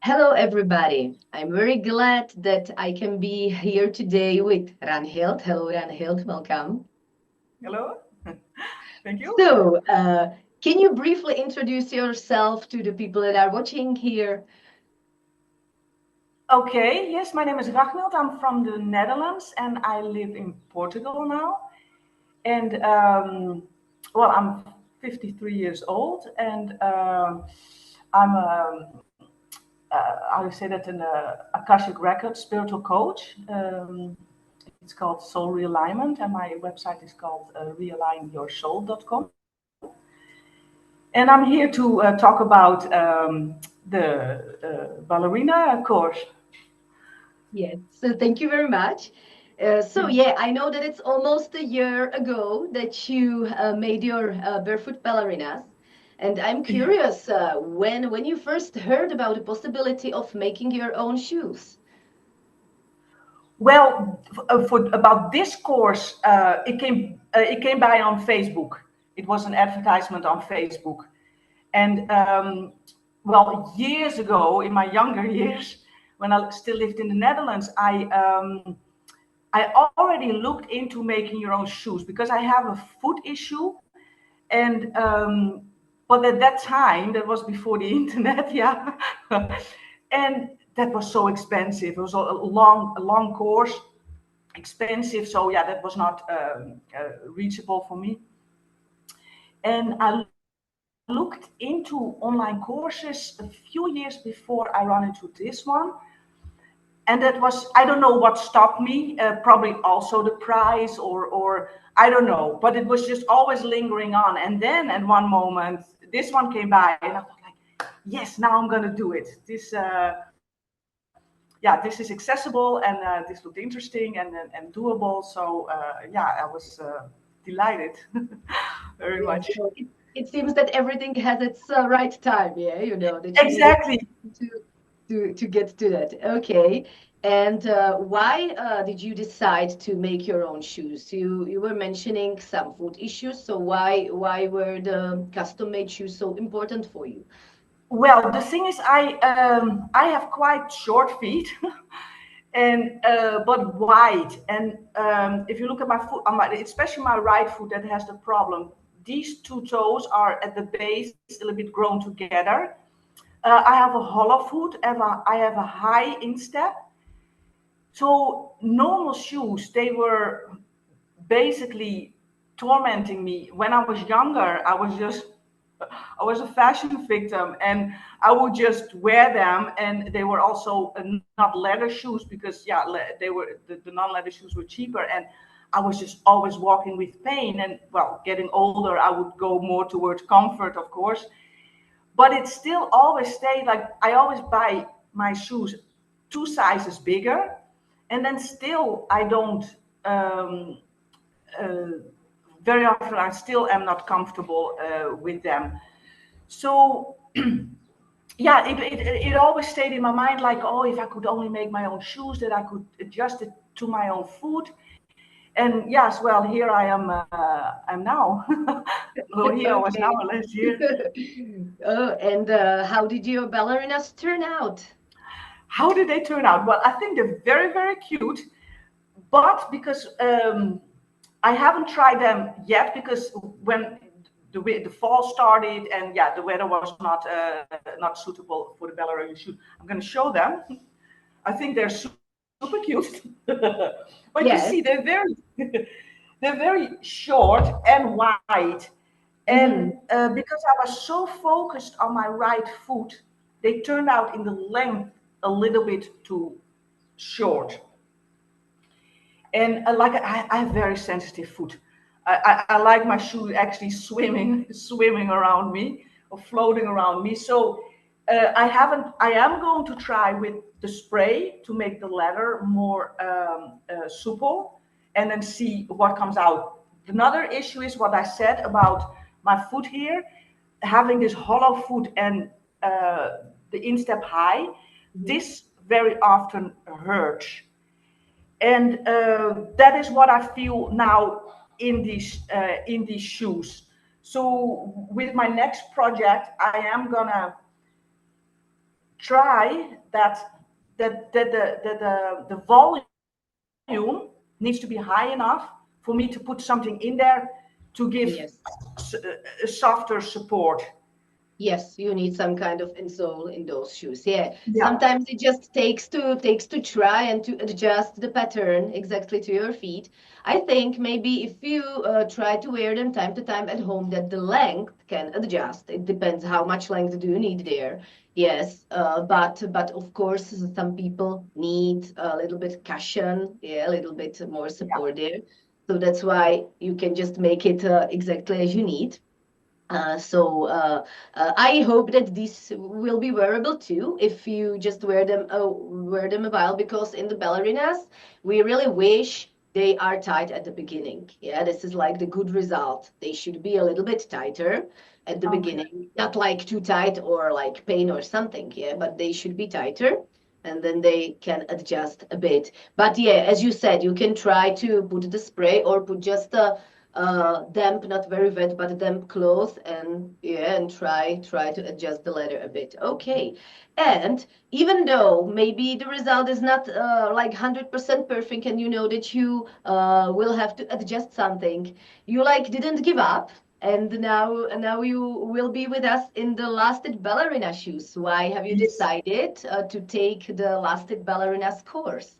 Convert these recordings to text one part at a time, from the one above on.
Hello, everybody. I'm very glad that I can be here today with Ragnhild. Hello, Ragnhild. Welcome. Hello. Thank you. So, can you briefly introduce yourself to the people that are watching here? Okay, yes, my name is Ragnhild. I'm from the Netherlands and I live in Portugal now. And I'm 53 years old and I'm I would say that an Akashic Record spiritual coach. It's called Soul Realignment and my website is called realignyoursoul.com. And I'm here to talk about the ballerina course. Yes. So, thank you very much. I know that it's almost a year ago that you made your barefoot ballerinas. And I'm curious when you first heard about the possibility of making your own shoes. Well, for about this course, it came by on Facebook. It was an advertisement on Facebook, and years ago, in my younger years, when I still lived in the Netherlands, I already looked into making your own shoes because I have a foot issue, and but at that time, that was before the internet, yeah, and that was so expensive. It was a long course, expensive. So yeah, that was not reachable for me. And I looked into online courses a few years before I ran into this one. And that was, I don't know what stopped me, probably also the price or I don't know, but it was just always lingering on. And then at one moment, this one came by and I thought like, yes, now I'm going to do it. This is accessible and this looked interesting and doable. So I was delighted very Yeah, much. so it seems that everything has its right time, yeah, that you needed Exactly. to to get to that. Okay. And why did you decide to make your own shoes? You were mentioning some food issues, so why were the custom made shoes so important for you? Well, the thing is, I have quite short feet, and but wide. And if you look at my foot, especially my right foot, that has the problem. These two toes are at the base a little bit grown together. I have a hollow foot. I have a high instep. So normal shoes, they were basically tormenting me. When I was younger, I was a fashion victim and I would just wear them. And they were also not leather shoes because, they were the non-leather shoes were cheaper. And I was just always walking with pain. And well, getting older, I would go more towards comfort, of course. But it still always stayed like I always buy my shoes two sizes bigger. And then still, I don't. Um, uh, Very often I still am not comfortable with them. So it always stayed in my mind like, oh, if I could only make my own shoes, that I could adjust it to my own foot. And yes, well, here I am. I'm now. Well, here I was now Okay. last year. Oh, and how did your ballerinas turn out? How did they turn out? Well, I think they're very, very cute. But because I haven't tried them yet, because when the fall started and the weather was not suitable for the ballerina shoot, I'm going to show them. I think they're super cute. But you see, Yes. they're very short and wide, and Mm-hmm. because I was so focused on my right foot, they turned out in the length a little bit too short. And I have very sensitive foot. I like my shoe actually swimming, swimming around me or floating around me. So I haven't. I am going to try with the spray to make the leather more supple, and then see what comes out. Another issue is what I said about my foot here, having this hollow foot and the instep high. Mm-hmm. This very often hurts, and that is what I feel now in these shoes. So with my next project, I am gonna try that the volume needs to be high enough for me to put something in there to give Yes. a softer support. Yes, you need some kind of insole in those shoes. Yeah. Yeah, Sometimes it just takes to try and to adjust the pattern exactly to your feet. I think maybe if you try to wear them time to time at home, that the length can adjust. It depends how much length do you need there. Yes, but of course some people need a little bit cushion, yeah, a little bit more yeah, support there. So that's why you can just make it exactly as you need. I hope that these will be wearable too if you just wear them a while, because in the ballerinas we really wish they are tight at the beginning. Yeah, this is like the good result. They should be a little bit tighter at the okay. beginning, not like too tight or like pain or something. Yeah, but they should be tighter. And then they can adjust a bit. But yeah, as you said, you can try to put the spray or put just a damp, not very wet, but damp cloth, and yeah, and try to adjust the leather a bit. Okay. And even though maybe the result is not like 100% perfect, and you know that you will have to adjust something, you like didn't give up. And now you will be with us in the lasted ballerina shoes. Why have you Yes. decided to take the lasted ballerinas course?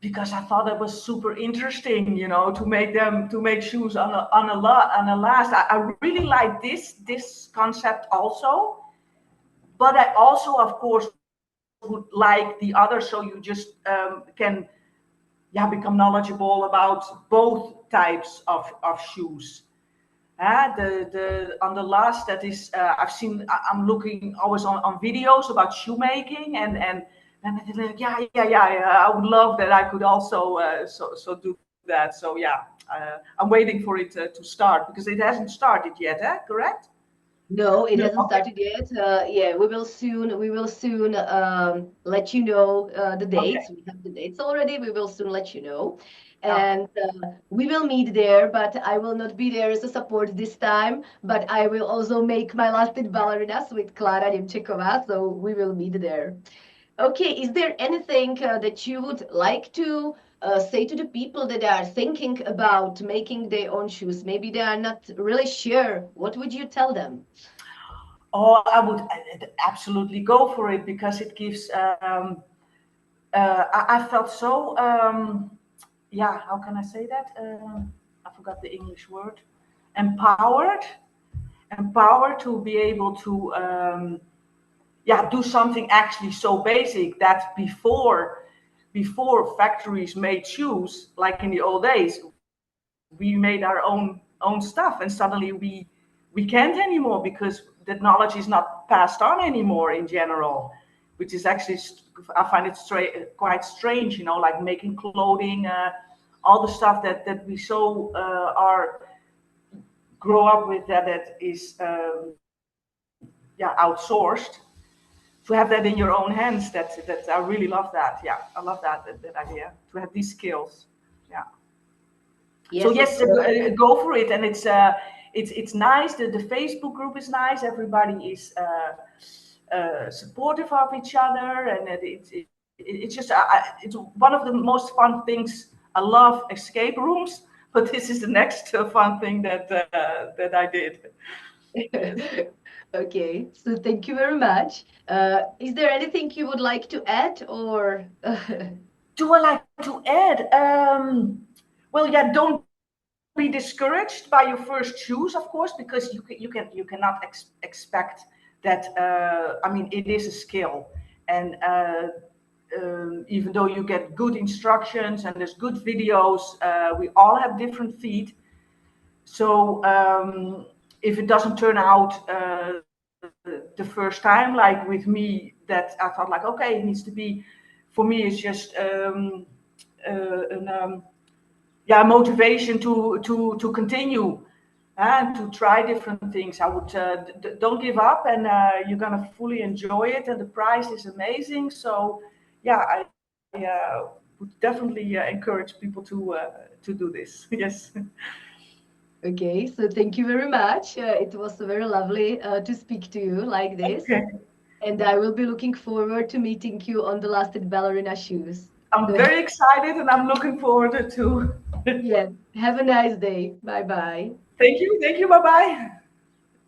Because I thought it was super interesting, to make them to make shoes on a last. I really like this concept also, but I also, of course, would like the other, so you just can, yeah, become knowledgeable about both types of shoes. The on the last, that is, I'm looking always on videos about shoemaking, and I think, yeah, I would love that I could also so do that. So yeah, I'm waiting for it to start, because it hasn't started yet, correct? No, it No. hasn't Okay. started yet. Yeah, we will soon let you know the dates. Okay. We have the dates already. We will soon let you know. Okay. And we will meet there, but I will not be there as a support this time. But I will also make my lasted ballerinas with Klara Nemčeková, so we will meet there. Okay, is there anything that you would like to say to the people that are thinking about making their own shoes? Maybe they are not really sure. What would you tell them? Oh, I would absolutely go for it, because it gives. I felt so. Yeah, how can I say that? I forgot the English word. Empowered, empowered to be able to, yeah, do something actually so basic that before factories made shoes, like in the old days, we made our own stuff, and suddenly we can't anymore, because the knowledge is not passed on anymore in general, which is actually, I find it quite strange, like making clothing, all the stuff that we so are grow up with, that is, yeah, outsourced. To have that in your own hands, that I really love that. Yeah, I love that idea, to have these skills. Yeah. So Yes, yes, it's go for it, and it's nice. The Facebook group is nice. Everybody is supportive of each other, and it's just it's one of the most fun things. I love escape rooms, but this is the next fun thing that I did. Yes. okay. So thank you very much. Is there anything you would like to add, or Do I like to add? Well, yeah, don't be discouraged by your first shoes, of course, because you cannot expect that. I mean, it is a skill, and even though you get good instructions and there's good videos, we all have different feet. So if it doesn't turn out the first time, like with me, that I thought like, okay, it needs to be. For me, it's just an yeah, motivation to continue and to try different things. I would, don't give up, and you're gonna fully enjoy it, and the price is amazing. So yeah, I would definitely encourage people to do this. Yes. okay? So thank you very much. It was very lovely to speak to you like this. Okay. And I will be looking forward to meeting you on the lasted ballerina shoes. I'm very excited and I'm looking forward to. Yes. Have a nice day. Bye bye. Thank you. Thank you. Bye bye.